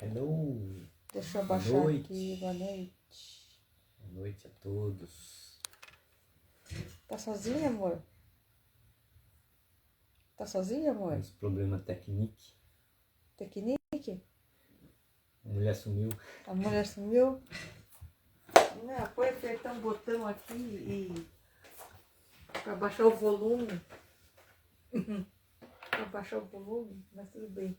Hello! Deixa eu Boa abaixar noite. aqui, boa noite. Boa noite a todos. Tá sozinha, amor? Tá sozinha, amor? Temos problema técnico. Tecnique? A mulher sumiu. A mulher sumiu? Não, foi apertar um botão aqui e pra baixar o volume. Pra baixar o volume, mas tudo bem.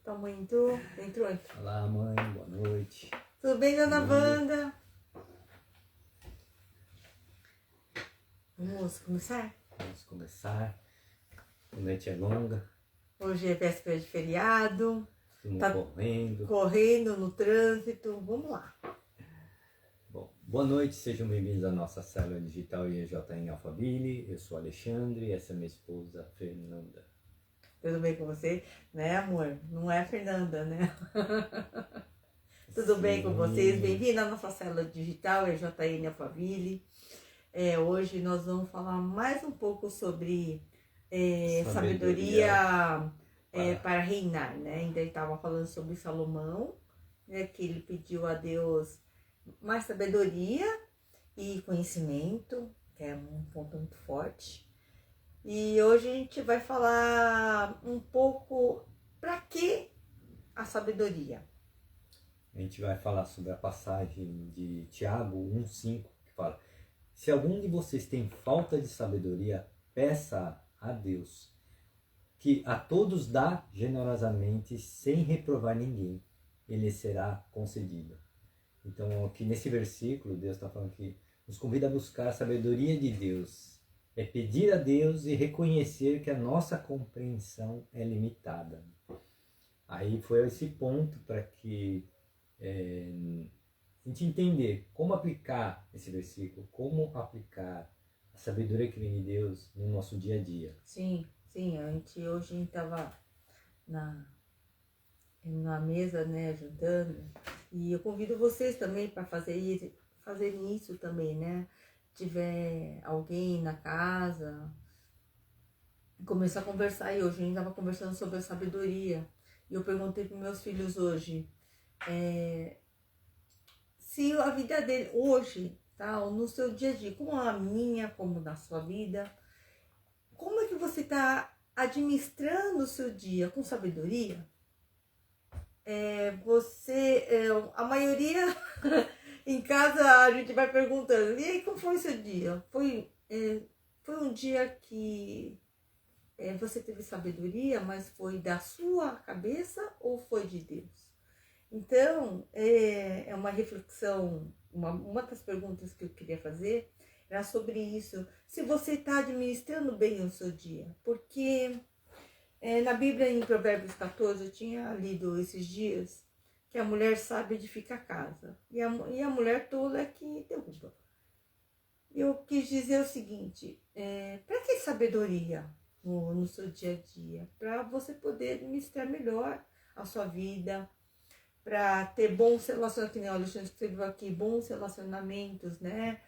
Tua mãe entrou? Entrou. Olá, mãe. Boa noite. Tudo bem, dona Oi. Wanda? Vamos começar? Vamos começar. A noite é longa. Hoje é véspera de feriado. Estamos Tá correndo. correndo no trânsito. Vamos lá. Bom, boa noite. Sejam bem-vindos à nossa célula digital IEJN Alphaville. Eu sou Alexandre e essa é minha esposa, Fernanda. Tudo bem com você? Né, amor? Não é a Fernanda, né? Tudo bem com vocês? Bem-vindo à nossa célula digital, EJN Alphaville. Hoje nós vamos falar mais um pouco sobre sabedoria para reinar, né? Ainda estava falando sobre Salomão, né? Que ele pediu a Deus mais sabedoria e conhecimento, que é um ponto muito forte. E hoje a gente vai falar um pouco para que a sabedoria. A gente vai falar sobre a passagem de Tiago 1,5, que fala: se algum de vocês tem falta de sabedoria, peça a Deus, que a todos dá generosamente, sem reprovar ninguém, ele será concedido. Então, aqui nesse versículo, Deus está falando que nos convida a buscar a sabedoria de Deus. É pedir a Deus e reconhecer que a nossa compreensão é limitada. Aí foi esse ponto para que a gente entender como aplicar esse versículo, como aplicar a sabedoria que vem de Deus no nosso dia a dia. Sim, hoje a gente estava na mesa, né, jantando, e eu convido vocês também para fazerem isso também, né? Tiver alguém na casa, começar a conversar. E hoje a gente estava conversando sobre a sabedoria, e eu perguntei para meus filhos hoje se a vida dele hoje, tá, no seu dia a dia, como a minha, como na sua vida, como é que você está administrando o seu dia com sabedoria? A maioria em casa a gente vai perguntando: e aí, como foi o seu dia? Foi um dia que você teve sabedoria, mas foi da sua cabeça ou foi de Deus? Então, é uma reflexão, uma das perguntas que eu queria fazer era sobre isso. Se você está administrando bem o seu dia, porque na Bíblia, em Provérbios 14, eu tinha lido esses dias que a mulher sabe edifica a casa e a mulher tola é que derruba. Eu quis dizer o seguinte: para que sabedoria no seu dia a dia? Para você poder administrar melhor a sua vida, para ter bons relacionamentos, que nem o Alexandre escreveu aqui, bons relacionamentos, né?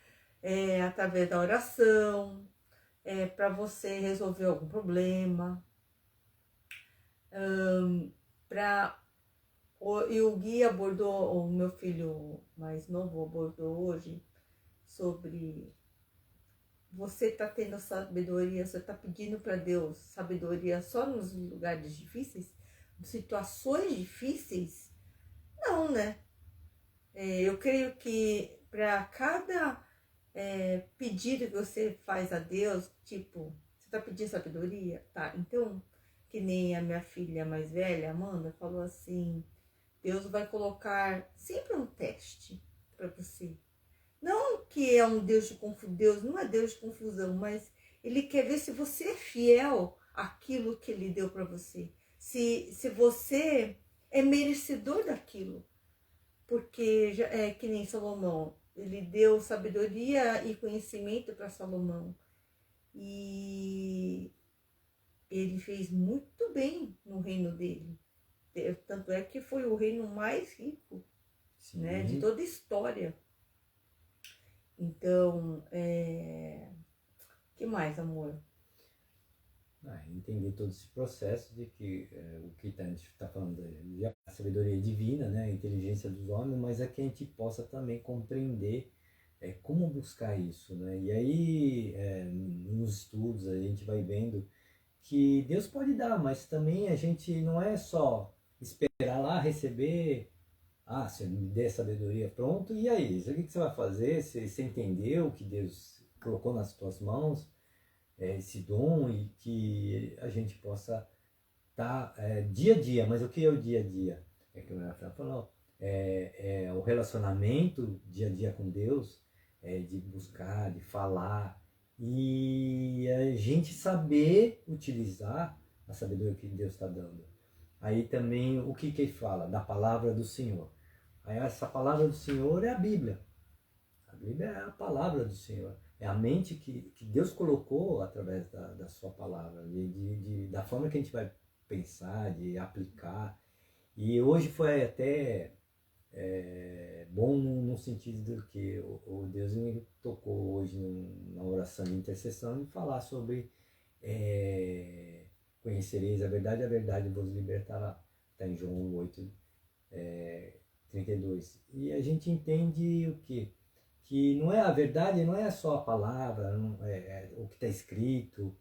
Através da oração, para você resolver algum problema. E o Gui abordou, o meu filho mais novo abordou hoje sobre você tá tendo sabedoria, você tá pedindo para Deus sabedoria só nos lugares difíceis, situações difíceis? Não, né? Eu creio que para cada pedido que você faz a Deus, tipo, você tá pedindo sabedoria? Tá, então, que nem a minha filha mais velha, Amanda, falou assim: Deus vai colocar sempre um teste para você. Não que é um Deus de confusão, Deus não é Deus de confusão, mas Ele quer ver se você é fiel àquilo que Ele deu para você. Se você é merecedor daquilo. Porque que nem Salomão, ele deu sabedoria e conhecimento para Salomão. E ele fez muito bem no reino dele. Tanto é que foi o reino mais rico, né, de toda a história. Então, que mais, amor? Entender todo esse processo de que o que a gente está falando de a sabedoria divina, né, a inteligência dos homens, mas é que a gente possa também compreender como buscar isso, né? E aí, nos estudos, a gente vai vendo que Deus pode dar, mas também a gente não é só esperar lá receber, você me dê sabedoria, pronto, e aí? O que você vai fazer? Você entendeu o que Deus colocou nas tuas mãos? Esse dom e que a gente possa estar dia a dia. Mas o que é o dia a dia? É que o Rafael falou, o relacionamento dia a dia com Deus, de buscar, de falar e a gente saber utilizar a sabedoria que Deus está dando. Aí também o que ele fala? Da palavra do Senhor. Aí essa palavra do Senhor é a Bíblia. A Bíblia é a palavra do Senhor. É a mente que Deus colocou através da sua palavra, da forma que a gente vai pensar, de aplicar. E hoje foi até bom no sentido que o Deus me tocou hoje na oração de intercessão de falar sobre conhecereis a verdade vos libertará. Está em João 8, 32. E a gente entende o quê? Que não é a verdade, não é só a palavra, não o que está escrito,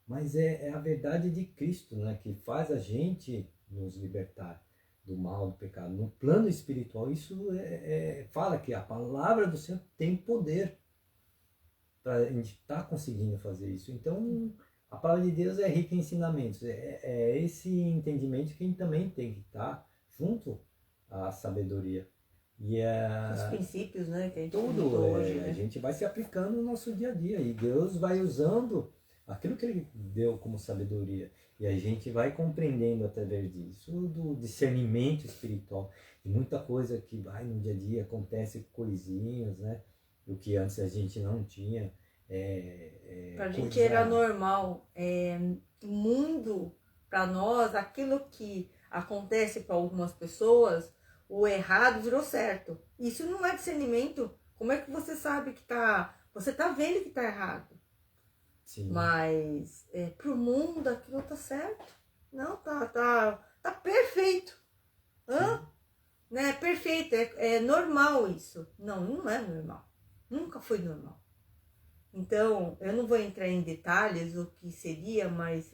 mas é a verdade de Cristo, né? Que faz a gente nos libertar do mal, do pecado. No plano espiritual, isso fala que a palavra do Senhor tem poder para a gente estar conseguindo fazer isso. Então, a palavra de Deus é rica em ensinamentos. É esse entendimento que a gente também tem que estar junto à sabedoria. E Os princípios, né, que a gente tudo hoje, a né? gente vai se aplicando no nosso dia a dia e Deus vai usando aquilo que Ele deu como sabedoria e a gente vai compreendendo através disso do discernimento espiritual de muita coisa que vai no dia a dia, acontece coisinhas, né? O que antes a gente não tinha. Pra gente era normal. O mundo, para nós, aquilo que acontece para algumas pessoas, o errado virou certo. Isso não é discernimento. Como é que você sabe que tá... Você tá vendo que tá errado. Sim. Mas pro mundo aquilo tá certo. Não, tá perfeito. Né? Perfeito. É normal isso. Não, não é normal. Nunca foi normal. Então, eu não vou entrar em detalhes o que seria, mas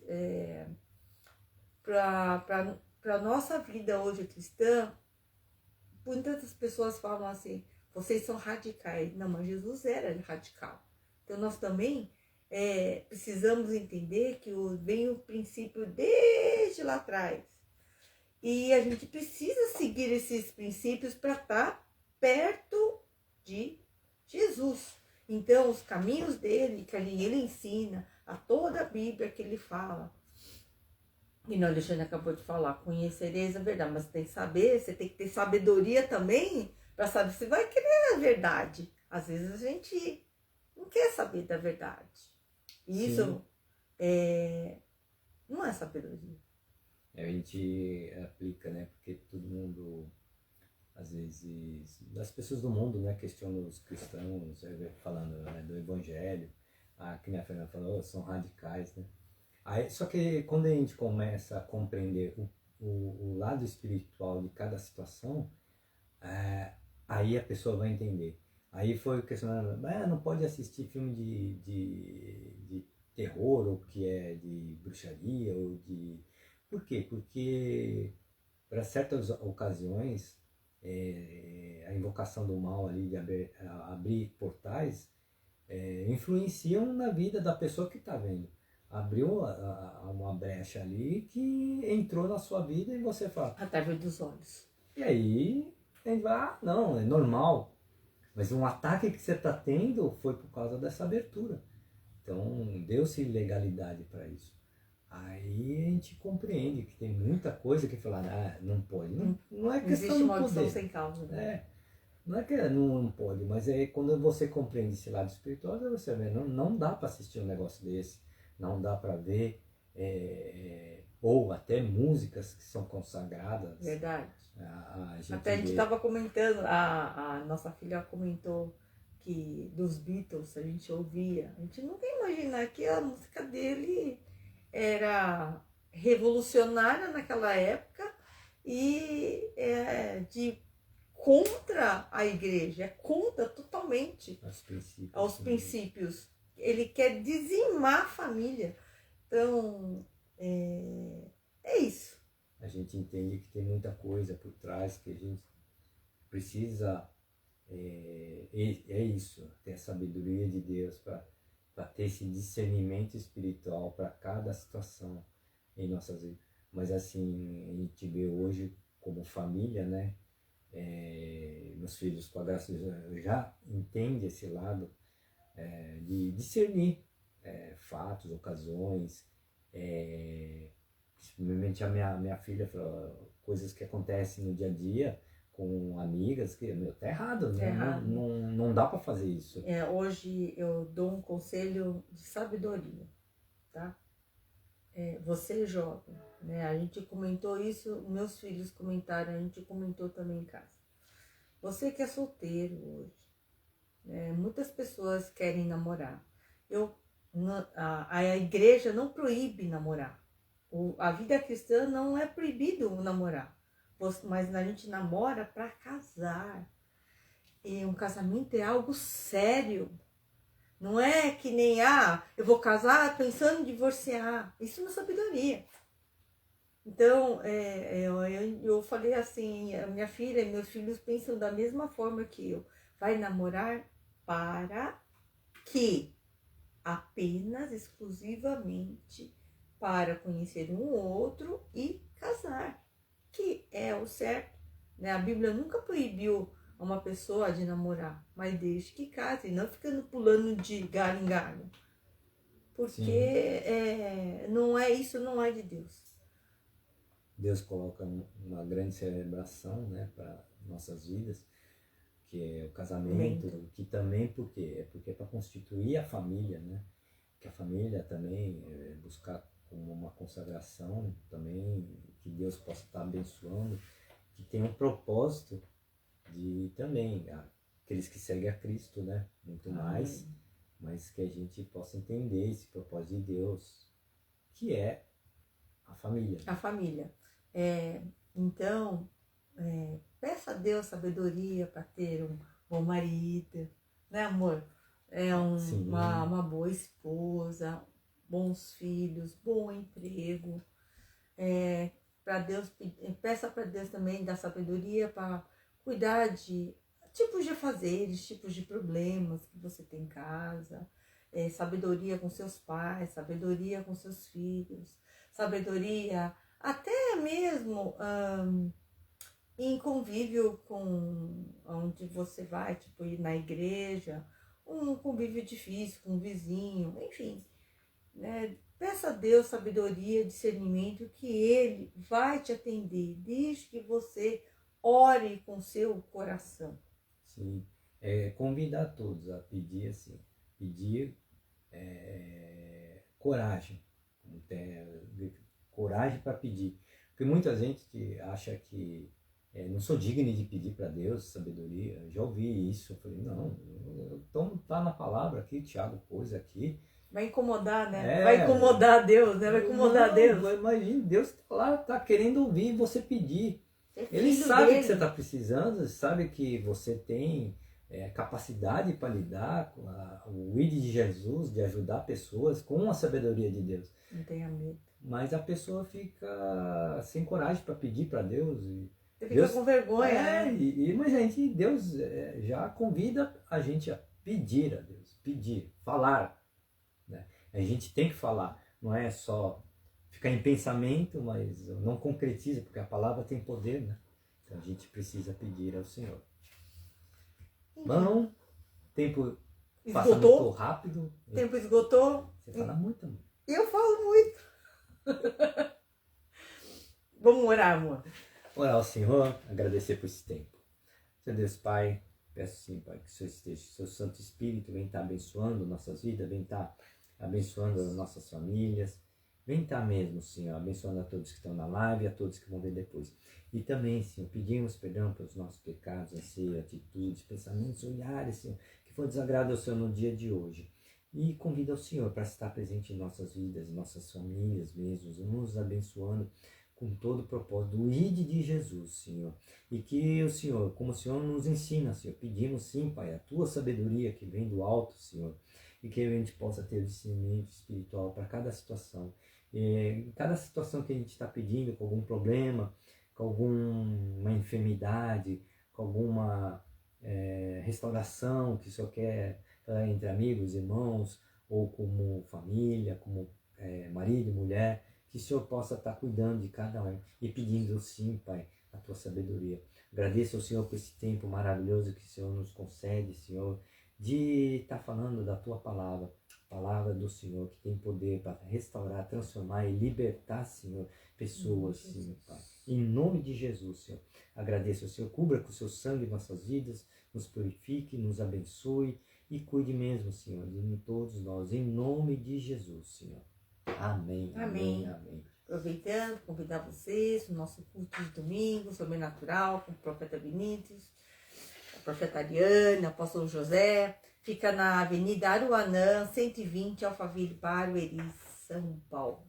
para a nossa vida hoje cristã, muitas pessoas falam assim, vocês são radicais. Não, mas Jesus era radical. Então, nós também precisamos entender que vem o princípio desde lá atrás. E a gente precisa seguir esses princípios para estar perto de Jesus. Então, os caminhos dele, que ele ensina, a toda a Bíblia que ele fala. E não, Alexandre acabou de falar, conhecereis a verdade, mas você tem que saber, você tem que ter sabedoria também, para saber se vai querer a verdade. Às vezes a gente não quer saber da verdade. E isso não é sabedoria. A gente aplica, né? Porque todo mundo, às vezes, as pessoas do mundo, né, questionam os cristãos, falando, né, do evangelho, que nem a Fernanda falou, são radicais, né? Aí, só que quando a gente começa a compreender o lado espiritual de cada situação, aí a pessoa vai entender. Aí foi questionando, não pode assistir filme de terror, ou que é de bruxaria, ou de... Por quê? Porque para certas ocasiões a invocação do mal ali de abrir portais influenciam na vida da pessoa que está vendo. Abriu uma brecha ali que entrou na sua vida e você fala... Através dos olhos. E aí, a gente vai, não, é normal. Mas um ataque que você está tendo foi por causa dessa abertura. Então, deu-se legalidade para isso. Aí a gente compreende que tem muita coisa que falar, não pode. Não é questão de poder. maldição sem causa. Né? Não é que não pode, mas quando você compreende esse lado espiritual, você vê, não dá para assistir um negócio desse, não dá para ver, ou até músicas que são consagradas. Verdade. Até a gente estava comentando, a nossa filha comentou que dos Beatles a gente ouvia, a gente nunca ia imaginar que a música dele era revolucionária naquela época e de contra a igreja, é contra totalmente aos princípios. Ele quer dizimar a família. Então, é isso. A gente entende que tem muita coisa por trás que a gente precisa, é isso, ter a sabedoria de Deus para ter esse discernimento espiritual para cada situação em nossas vidas. Mas assim, a gente vê hoje como família, né? Meus filhos, com a graça de Deus, já entendem esse lado de discernir fatos, ocasiões, principalmente a minha filha falou, coisas que acontecem no dia a dia com amigas, que tá errado, né? Não dá para fazer isso. Hoje eu dou um conselho de sabedoria, tá? Você jovem, né? A gente comentou isso, meus filhos comentaram, a gente comentou também em casa. Você que é solteiro hoje, né? Muitas pessoas querem namorar. A igreja não proíbe namorar. A vida cristã não é proibido namorar, mas a gente namora para casar. E um casamento é algo sério. Não é que nem, eu vou casar pensando em divorciar. Isso não é sabedoria. Então, eu falei assim, a minha filha e meus filhos pensam da mesma forma que eu. Vai namorar para que? Apenas, exclusivamente, para conhecer um outro e casar. Que é o certo. Né? A Bíblia nunca proibiu uma pessoa de namorar, mas desde que case, não ficando pulando de galho em galho. Porque isso não é de Deus. Deus coloca uma grande celebração, né, para nossas vidas, que é o casamento, que também porque é para constituir a família, né? Que a família também buscar como uma consagração também, que Deus possa estar abençoando, que tem um propósito de também aqueles que seguem a Cristo, né? Muito mais, mas que a gente possa entender esse propósito de Deus, que é a família. A família. Então, peça a Deus sabedoria para ter um bom marido, né, amor? Uma boa esposa, bons filhos, bom emprego. Peça para Deus também dar sabedoria para cuidar de tipos de afazeres, tipos de problemas que você tem em casa. Sabedoria com seus pais, sabedoria com seus filhos, sabedoria até mesmo em convívio com onde você vai, tipo ir na igreja, um convívio difícil com um vizinho, enfim, né? Peça a Deus sabedoria, discernimento, que Ele vai te atender, desde que você ore com seu coração. Sim, convidar todos a pedir assim, coragem, coragem para pedir, porque muita gente que acha que não sou digno de pedir para Deus sabedoria. Eu já ouvi isso, eu falei, não, então tá na palavra aqui, Tiago pôs aqui. Vai incomodar, né? Vai incomodar Deus, né? Vai incomodar Deus. Imagina, Deus tá lá, tá querendo ouvir você pedir. Ele sabe dele. que você está precisando, sabe que você tem capacidade para lidar com o ID de Jesus, de ajudar pessoas com a sabedoria de Deus. Não tenha medo. Mas a pessoa fica sem coragem para pedir para Deus. Você fica com vergonha. Mas gente, Deus já convida a gente a pedir a Deus, falar. Né? A gente tem que falar, não é só ficar em pensamento, mas não concretiza, porque a palavra tem poder, né? Então a gente precisa pedir ao Senhor. Bom, tempo passa muito rápido. Tempo esgotou. Você fala muito, amor. Eu falo muito. Vamos orar, amor. Orar ao Senhor, agradecer por esse tempo. Senhor Deus Pai, peço sim, Pai, que o Senhor esteja, o seu Santo Espírito vem estar abençoando nossas vidas, vem estar abençoando as nossas famílias, vem estar mesmo, Senhor, abençoando a todos que estão na live e a todos que vão ver depois. E também, Senhor, pedimos perdão pelos nossos pecados, anseios, atitudes, pensamentos, olhares, Senhor, que foi desagrado ao Senhor no dia de hoje. E convida o Senhor para estar presente em nossas vidas, em nossas famílias mesmo, nos abençoando com todo o propósito do ID de Jesus, Senhor. E que o Senhor, como o Senhor nos ensina, Senhor, pedimos sim, Pai, a tua sabedoria que vem do alto, Senhor, e que a gente possa ter discernimento espiritual para cada situação. Em cada situação que a gente está pedindo, com algum problema, com alguma enfermidade, com alguma restauração que o Senhor quer entre amigos, irmãos, ou como família, como marido, mulher, que o Senhor possa estar cuidando de cada um e pedindo sim, Pai, a tua sabedoria. Agradeço ao Senhor por esse tempo maravilhoso que o Senhor nos concede, Senhor, de estar falando da tua palavra, palavra do Senhor, que tem poder para restaurar, transformar e libertar, Senhor, pessoas, Senhor, Pai. Em nome de Jesus, Senhor. Agradeço ao Senhor, cubra com o seu sangue nossas vidas, nos purifique, nos abençoe e cuide mesmo, Senhor, de todos nós, em nome de Jesus, Senhor. Amém, amém, amém. Aproveitando, convidar vocês no nosso culto de domingo, sobrenatural, com o profeta Benítez, a profeta Ariane, o apóstolo José. Fica na Avenida Aruanã, 120, Alphaville, Barueri, São Paulo.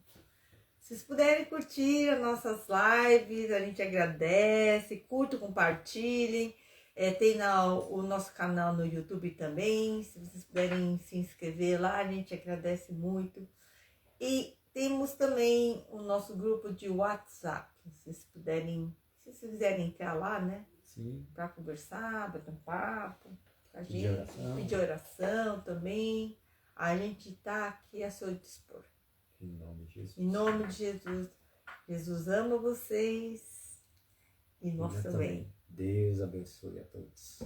Se vocês puderem curtir as nossas lives, a gente agradece. Curtam, compartilhem. Tem o nosso canal no YouTube também. Se vocês puderem se inscrever lá, a gente agradece muito. E temos também o nosso grupo de WhatsApp. Se vocês puderem, se vocês quiserem entrar lá, né? Sim. Para conversar, bater um papo com a gente, pedir oração também. A gente está aqui a seu dispor. Em nome de Jesus. Em nome de Jesus. Jesus ama vocês e nós também. Deus abençoe a todos.